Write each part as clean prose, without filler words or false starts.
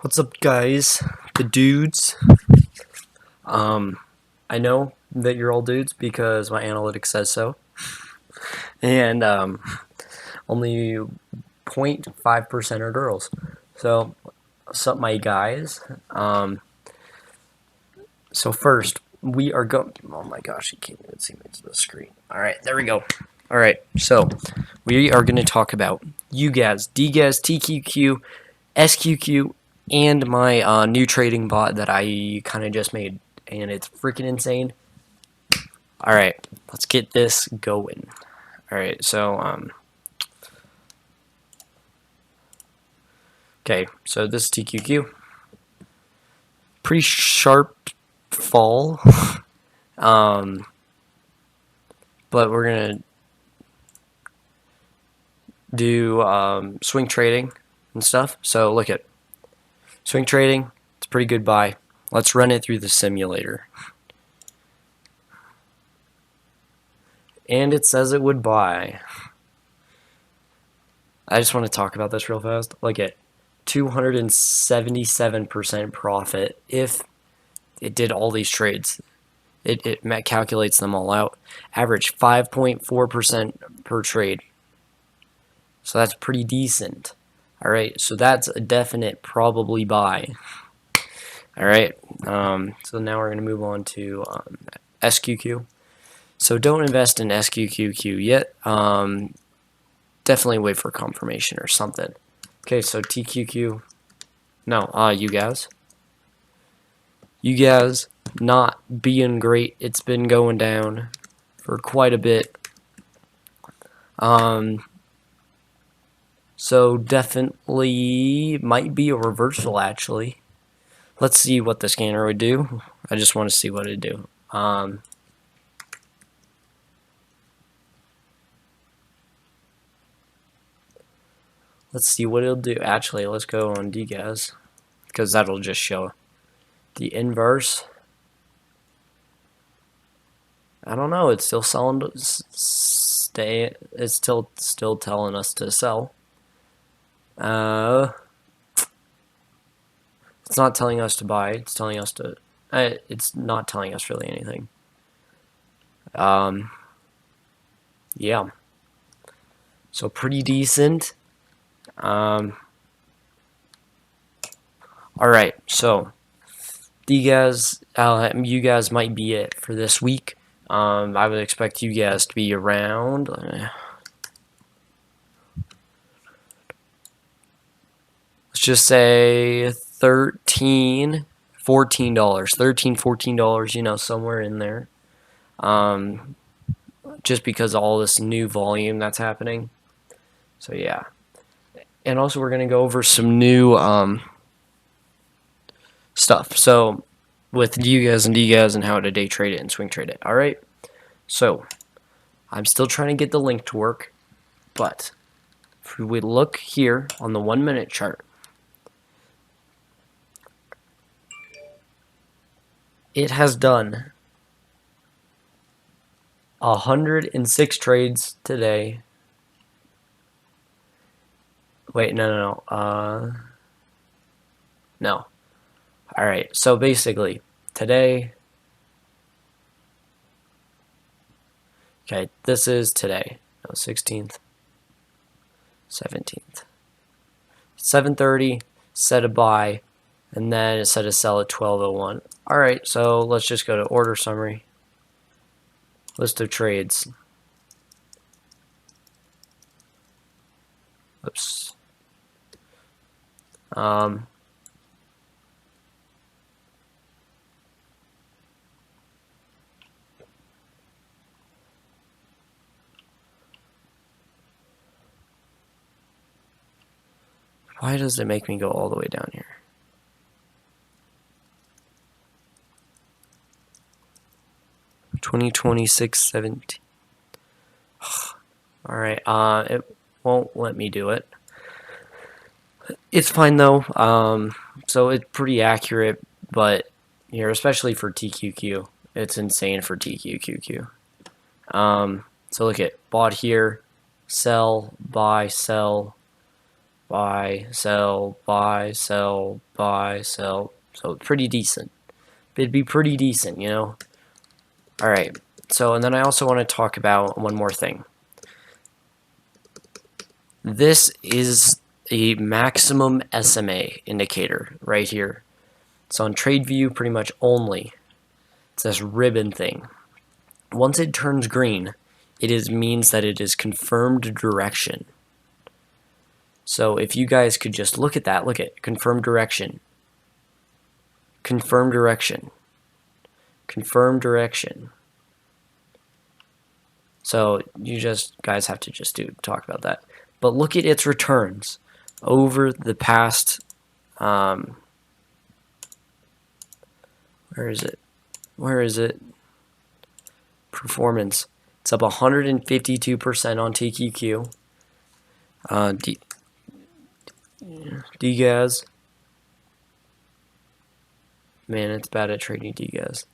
What's up, guys? The dudes. I know that you're all dudes because my analytics says so, and only 0.5% are girls. So, what's up, my guys? So first, we are going. Oh my gosh, you can't even see me to the screen. All right, there we go. All right, so we are going to talk about Ugaz, Dgaz, TQQ, SQQ, and my new trading bot that I kind of just made, and it's freaking insane. All right, let's get this going. All right, so okay, so this is TQQ. Pretty sharp fall, but we're gonna do swing trading and stuff. So look at swing trading. It's a pretty good buy. Let's run it through the simulator. And it says it would buy. I just want to talk about this real fast. Look at 277% profit if it did all these trades. It calculates them all out. Average 5.4% per trade. So that's pretty decent. All right, so that's a definite probably buy. All right, so now we're going to move on to SQQ. So don't invest in SQQQ yet. Definitely wait for confirmation or something. Okay, so TQQ. No, Ugaz. Ugaz not being great. It's been going down for quite a bit. So definitely might be a reversal actually. Let's see what the scanner would do. I just want to see what it'd do. Let's see what it'll do. Actually, let's go on Dgaz because that'll just show the inverse. I don't know. It's still selling. It's still telling us to sell. It's not telling us to buy. It's telling us to. It's not telling us really anything. Yeah. So pretty decent. All right. So, you guys might be it for this week. I would expect you guys to be around. Let's just say $13, $14, $13, $14. You know, somewhere in there. Just because of all this new volume that's happening. So yeah. And also we're gonna go over some new stuff. So with Ugaz and Dgaz and how to day trade it and swing trade it. Alright. So I'm still trying to get the link to work, but if we look here on the 1 minute chart, it has done 106 trades today. Wait, no. No. Alright, so basically, today. Okay, this is today. No, 16th. 17th. 7:30, set a buy, and then it said a sell at 12:01. Alright, so let's just go to order summary. List of trades. Oops. Why does it make me go all the way down here? $20.26.17. Alright, it won't let me do it. It's fine though. So it's pretty accurate, but here, especially for TQQ, it's insane for TQQQ. So look at bought here, sell, buy, sell, buy, sell, buy, sell, buy, sell. So pretty decent. It'd be pretty decent, you know? Alright, so and then I also want to talk about one more thing. This is a maximum SMA indicator right here. It's on TradeView pretty much only. It's this ribbon thing. Once it turns green, means that it is confirmed direction. So if you guys could just look at that, look at confirmed direction. Confirmed direction. Confirmed direction. So you just guys have to just talk about that. But look at its returns over the past where is it? Where is it? Performance. It's up 152% on TQQ. Ugaz. Man, it's bad at trading Ugaz.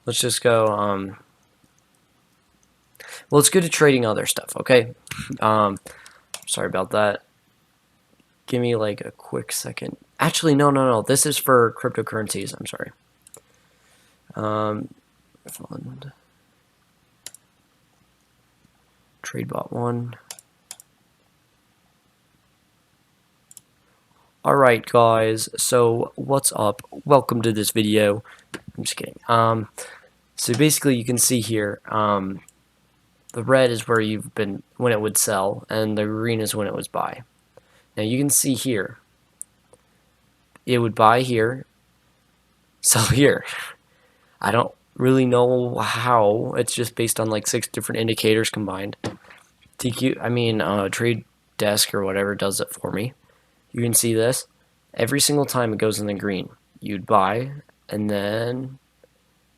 Let's just go. Well, it's good at trading other stuff. Okay. Sorry about that. Give me like a quick second. Actually, no. This is for cryptocurrencies. I'm sorry. Fund. TradeBot 1. Alright guys, so what's up? Welcome to this video. I'm just kidding. So basically you can see here, the red is where you've been when it would sell, and the green is when it was buy. Now you can see here, it would buy here, sell here. I don't really know how. It's just based on like 6 different indicators combined. Trade Desk or whatever does it for me. You can see this. Every single time it goes in the green, you'd buy, and then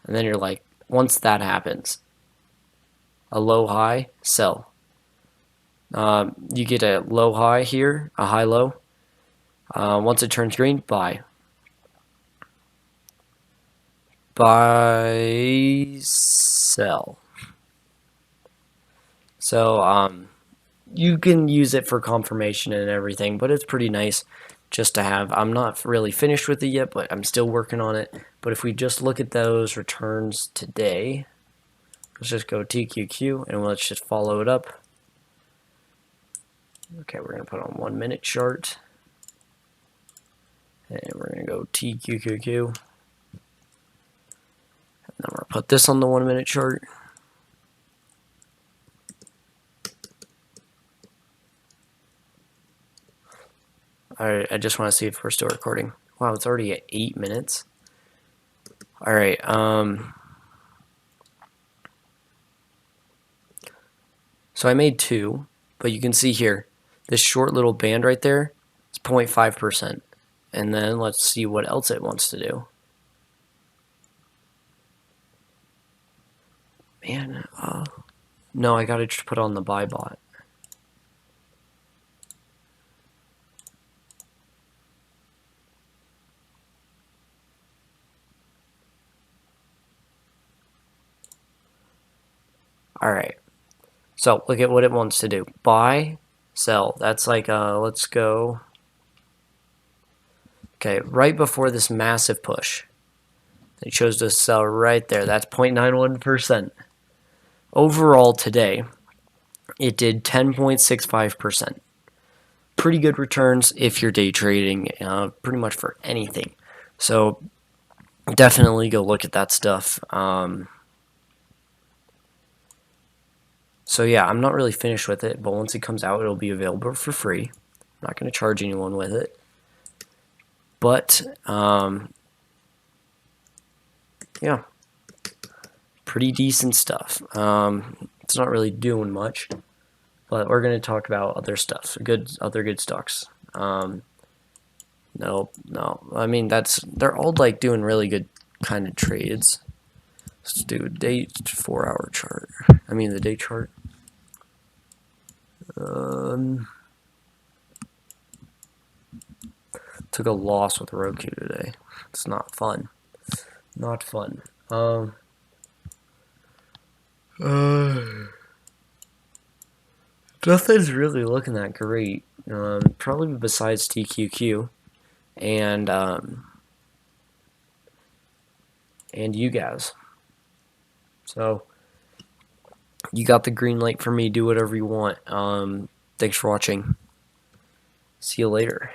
you're like, once that happens, a low high, sell. You get a low high here, a high low. Once it turns green, buy. Buy, sell. So you can use it for confirmation and everything, but it's pretty nice just to have. I'm not really finished with it yet, but I'm still working on it. But if we just look at those returns today, let's just go TQQ and let's just follow it up. Okay, we're going to put on 1 minute chart. And we're going to go TQQQ. And then we're going to put this on the 1 minute chart. Alright, I just want to see if we're still recording. Wow, it's already at 8 minutes. Alright, so I made 2, but you can see here, this short little band right there is 0.5%. And then let's see what else it wants to do. Man, no, I gotta put on the buy bot. Alright, so look at what it wants to do. Buy, sell. That's like, let's go. Okay, right before this massive push, it chose to sell right there. That's 0.91%. Overall today, it did 10.65%. Pretty good returns if you're day trading, pretty much for anything. So definitely go look at that stuff. So yeah, I'm not really finished with it, but once it comes out, it'll be available for free. I'm not going to charge anyone with it. But, yeah, pretty decent stuff. It's not really doing much, but we're going to talk about other stuff, other good stocks. No, I mean, they're all like doing really good kind of trades. Let's do a day 4-hour chart. I mean the day chart. Took a loss with Roku today. It's not fun. Not fun. Nothing's really looking that great. Probably besides TQQ and Ugaz. So you got the green light for me. Do whatever you want. Thanks for watching. See you later.